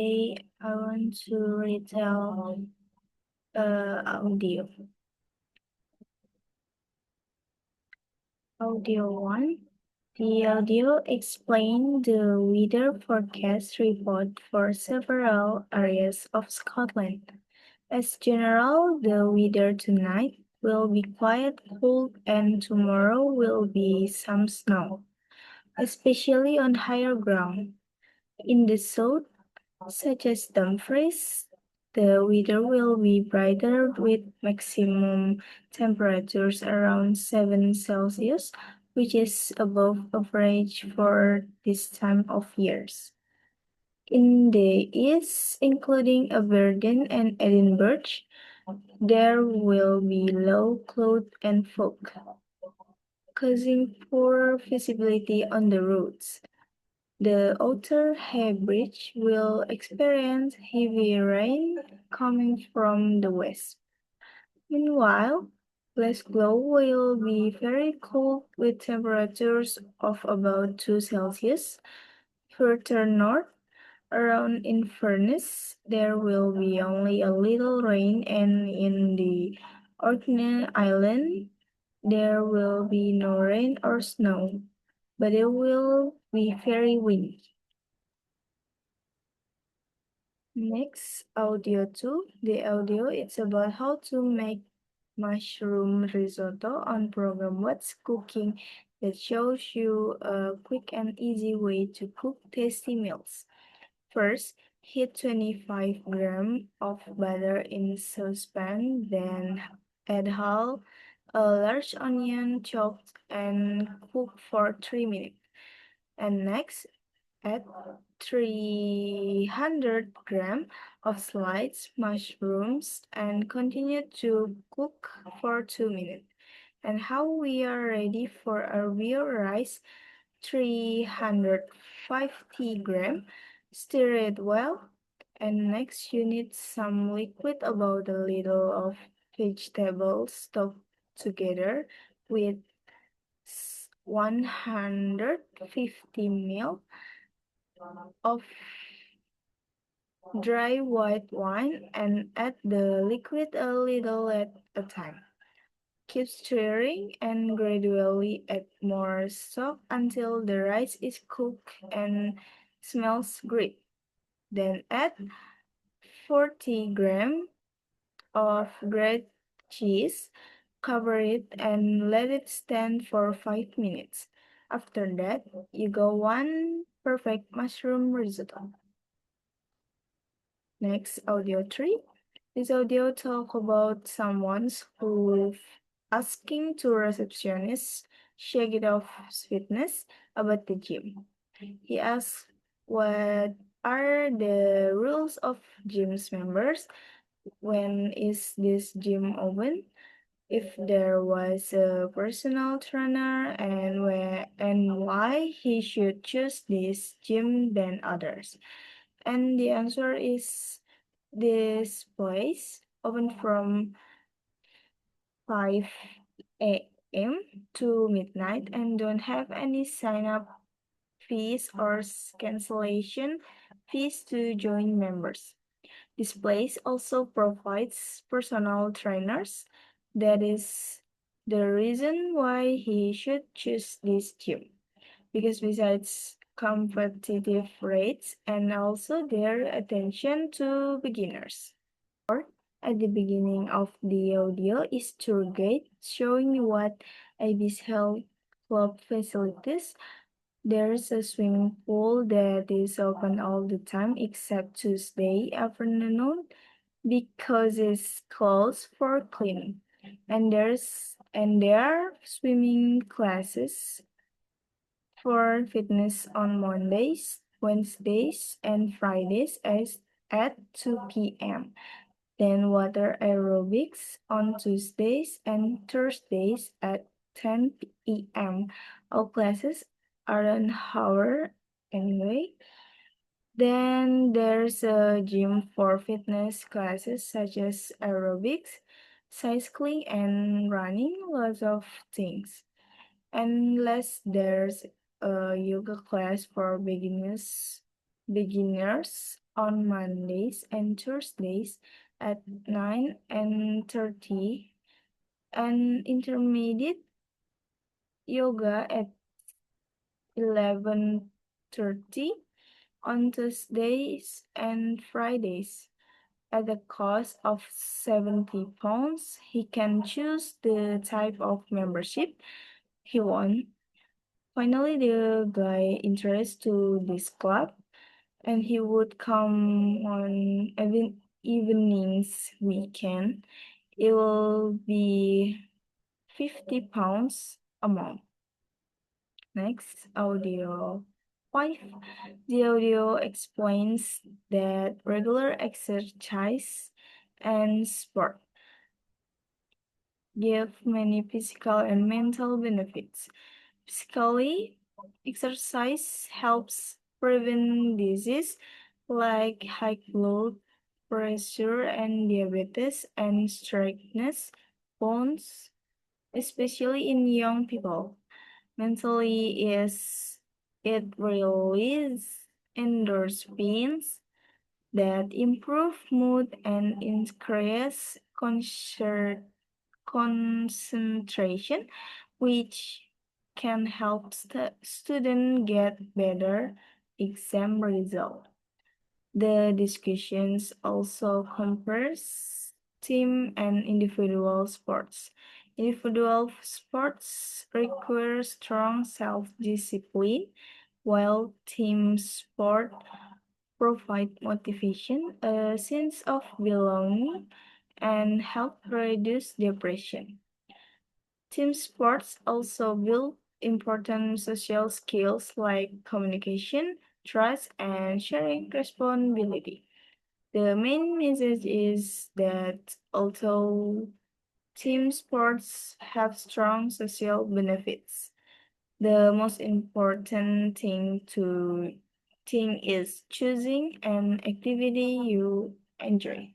I want to retell audio. Audio 1. The audio explained the weather forecast report for several areas of Scotland. As general, the weather tonight will be quite cold and tomorrow will be some snow, especially on higher ground. In the south, such as Dumfries, the weather will be brighter with maximum temperatures around 7 Celsius, which is above average for this time of years. In the east, including Aberdeen and Edinburgh, there will be low cloud and fog, causing poor visibility on the roads. The Outer Hebrides will experience heavy rain coming from the west. Meanwhile, Glasgow will be very cold with temperatures of about 2 Celsius. Further north, around Inverness, there will be only a little rain, and in the Orkney Island, there will be no rain or snow, but it will be very windy. Next, audio 2. The audio is about how to make mushroom risotto on program What's Cooking that shows you a quick and easy way to cook tasty meals. First, heat 25 grams of butter in saucepan, then add half a large onion chopped and cook for 3 minutes. And next, add 300 grams of sliced mushrooms and continue to cook for 2 minutes. And how we are ready for our veal rice, 350 grams. Stir it well. And next you need some liquid, about a little of vegetables stuck together with 150 ml of dry white wine and add the liquid a little at a time. Keep stirring and gradually add more stock until the rice is cooked and smells great. Then add 40 grams of grated cheese, cover it and let it stand for 5 minutes. After that, you go one perfect mushroom risotto. Next, audio 3. This audio talk about someone who asking to receptionist shake it off sweetness about the gym. He asks what are the rules of gym's members, when is this gym open, if there was a personal trainer, and why he should choose this gym than others. And the answer is this place open from 5 a.m. to midnight and don't have any sign up fees or cancellation fees to join members. This place also provides personal trainers. That is the reason why he should choose this gym. Because besides competitive rates and also their attention to beginners. At the beginning of the audio is tour guide showing what Ibis Health Club facilities. There's a swimming pool that is open all the time except Tuesday afternoon because it's closed for cleaning. And there are swimming classes for fitness on Mondays, Wednesdays, and Fridays at 2 p.m. Then water aerobics on Tuesdays and Thursdays at 10 p.m. All classes are an hour anyway. Then there's a gym for fitness classes such as aerobics, cycling, and running, lots of things. Unless there's a yoga class for beginners on Mondays and Thursdays at 9 and 30, and intermediate yoga at 11:30 on Tuesdays and Fridays. At the cost of £70, he can choose the type of membership he wants. Finally, the guy interested to this club, and he would come on evenings weekend. It will be £50 a month. Next, audio 5. The audio explains that regular exercise and sport give many physical and mental benefits. Physically, exercise helps prevent disease like high blood pressure and diabetes and strictness bones, especially in young people. Mentally, is it releases endorphins that improve mood and increase concentration, which can help students get better exam result. The discussions also compares team and individual sports. Individual sports require strong self-discipline, while team sport provide motivation, a sense of belonging, and help reduce depression. Team sports also build important social skills like communication, trust, and sharing responsibility. The main message is that although team sports have strong social benefits, the most important thing is choosing an activity you enjoy.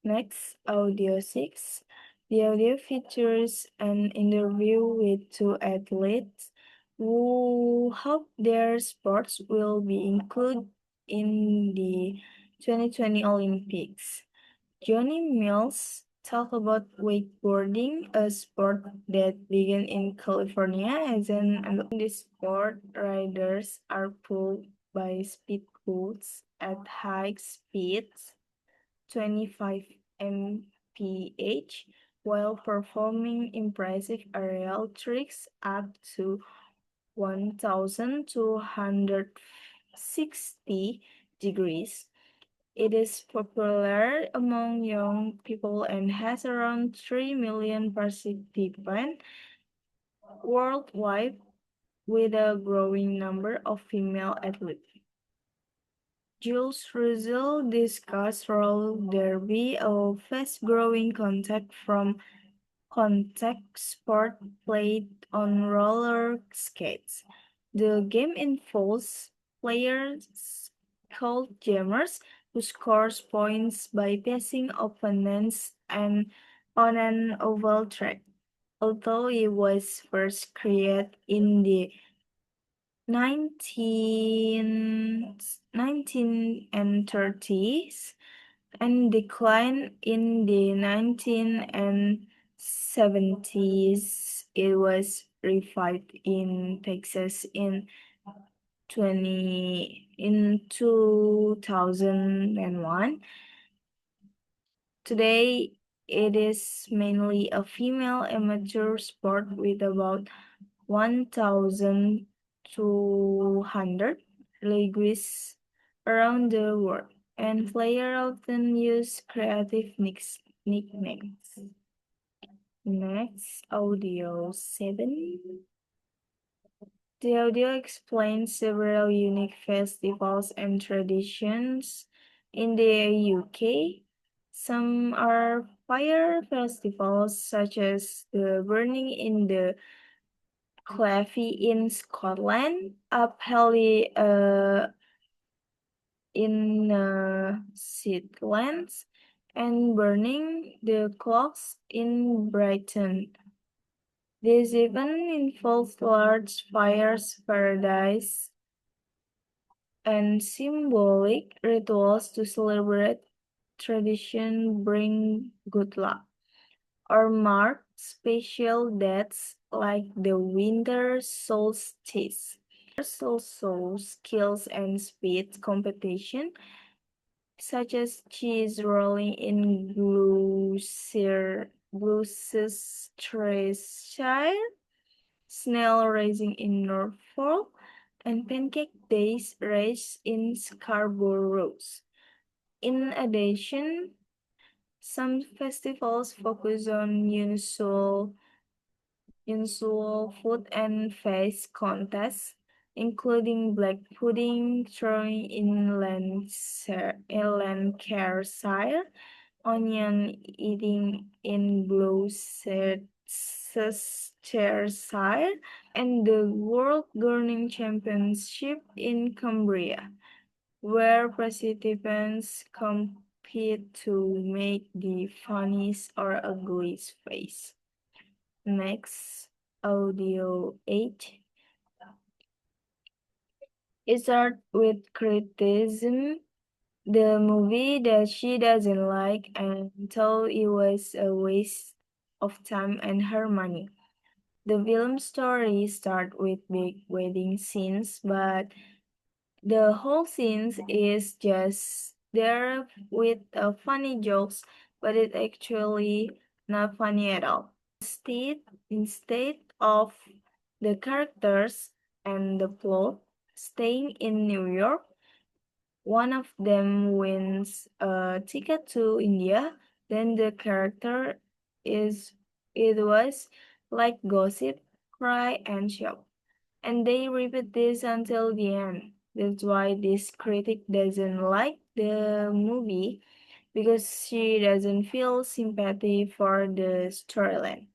Next, audio 6. The audio features an interview with two athletes who hope their sports will be included in the 2020 Olympics. Johnny Mills talked about wakeboarding, a sport that began in California as an in this sport, riders are pulled by speedboats at high speeds, 25 mph, while performing impressive aerial tricks up to 1,260 degrees. It is popular among young people and has around 3 million participants worldwide, with a growing number of female athletes. Jules Russell discussed roller derby, a fast-growing contact sport played on roller skates. The game involves players called jammers who scores points by passing opponents and on an oval track. Although it was first created in the 1930s and declined in the 1970s. It was revived in Texas in 2001. Today, it is mainly a female amateur sport with about 1,200 leagues around the world, and players often use creative nicknames. Next, audio 7. The audio explains several unique festivals and traditions in the UK. Some are fire festivals, such as the Burning in the Clefie in Scotland, Uphally in Shetlands, and Burning the Clocks in Brighton. This event involves large fires, paradise, and symbolic rituals to celebrate tradition bring good luck, or mark special dates like the winter solstice. There's also skills and speed competition, such as cheese rolling in Gloucestershire, snail racing in Norfolk, and pancake days race in Scarborough. In addition, some festivals focus on unusual food and face contests, including black pudding throwing in Lancashire, onion eating in Gloucestershire, and the World Gurning Championship in Cumbria, where participants compete to make the funniest or ugliest face. Next, audio 8. It starts with criticism, the movie that she doesn't like and thought it was a waste of time and her money. The film story starts with big wedding scenes, but the whole scene is just there with funny jokes, but it actually not funny at all. Instead of the characters and the plot staying in New York, one of them wins a ticket to India, then the character is it was like gossip, cry and shout. And they repeat this until the end. That's why this critic doesn't like the movie because she doesn't feel sympathy for the storyline.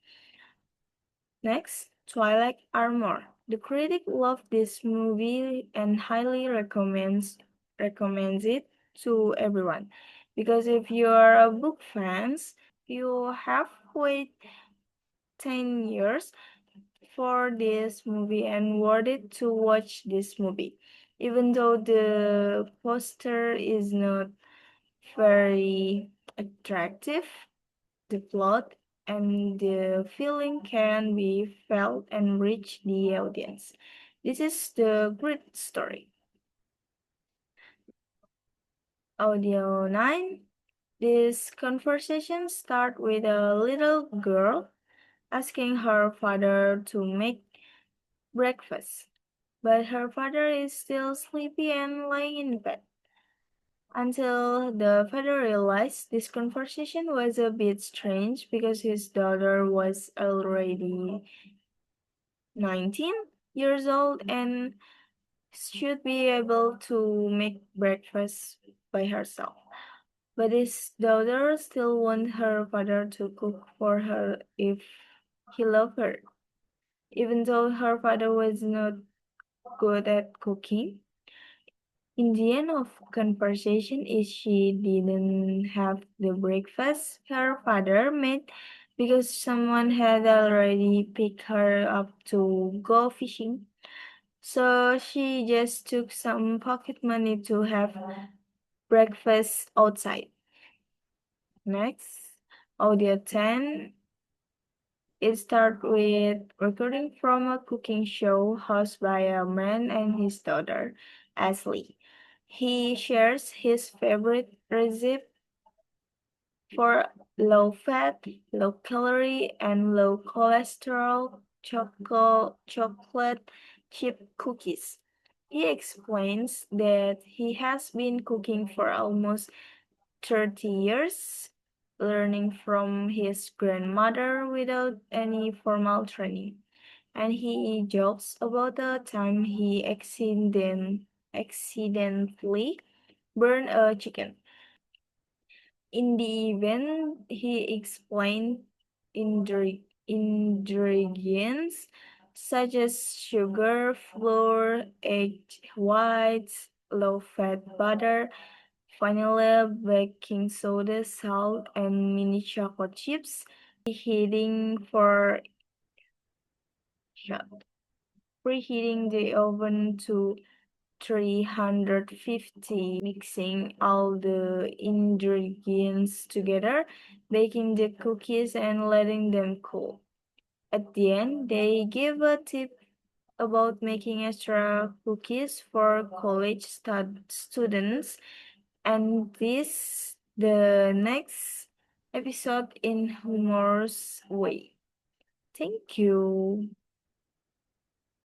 Next, Twilight Armor. The critic loved this movie and highly recommends it to everyone. Because if you are a book fans, you have waited 10 years for this movie and worth it to watch this movie. Even though the poster is not very attractive, the plot and the feeling can be felt and reach the audience. This is the great story. Audio 9. This conversation starts with a little girl asking her father to make breakfast, but her father is still sleepy and lying in bed. Until the father realized this conversation was a bit strange because his daughter was already 19 years old and should be able to make breakfast by herself. But his daughter still wants her father to cook for her if he loved her. Even though her father was not good at cooking, in the end of conversation is she didn't have the breakfast her father made because someone had already picked her up to go fishing. So she just took some pocket money to have breakfast outside. Next, audio 10. It starts with recording from a cooking show hosted by a man and his daughter, Ashley. He shares his favorite recipe for low fat, low calorie, and low cholesterol chocolate chip cookies. He explains that he has been cooking for almost 30 years, learning from his grandmother without any formal training. And he jokes about the time he accidentally burned a chicken. In the event, he explained ingredients such as sugar, flour, egg whites, low-fat butter, vanilla, baking soda, salt, and mini chocolate chips. Preheating the oven to 350, mixing all the ingredients together, baking the cookies and letting them cool. At the end, they give a tip about making extra cookies for college students, and this the next episode in humorous way. Thank you.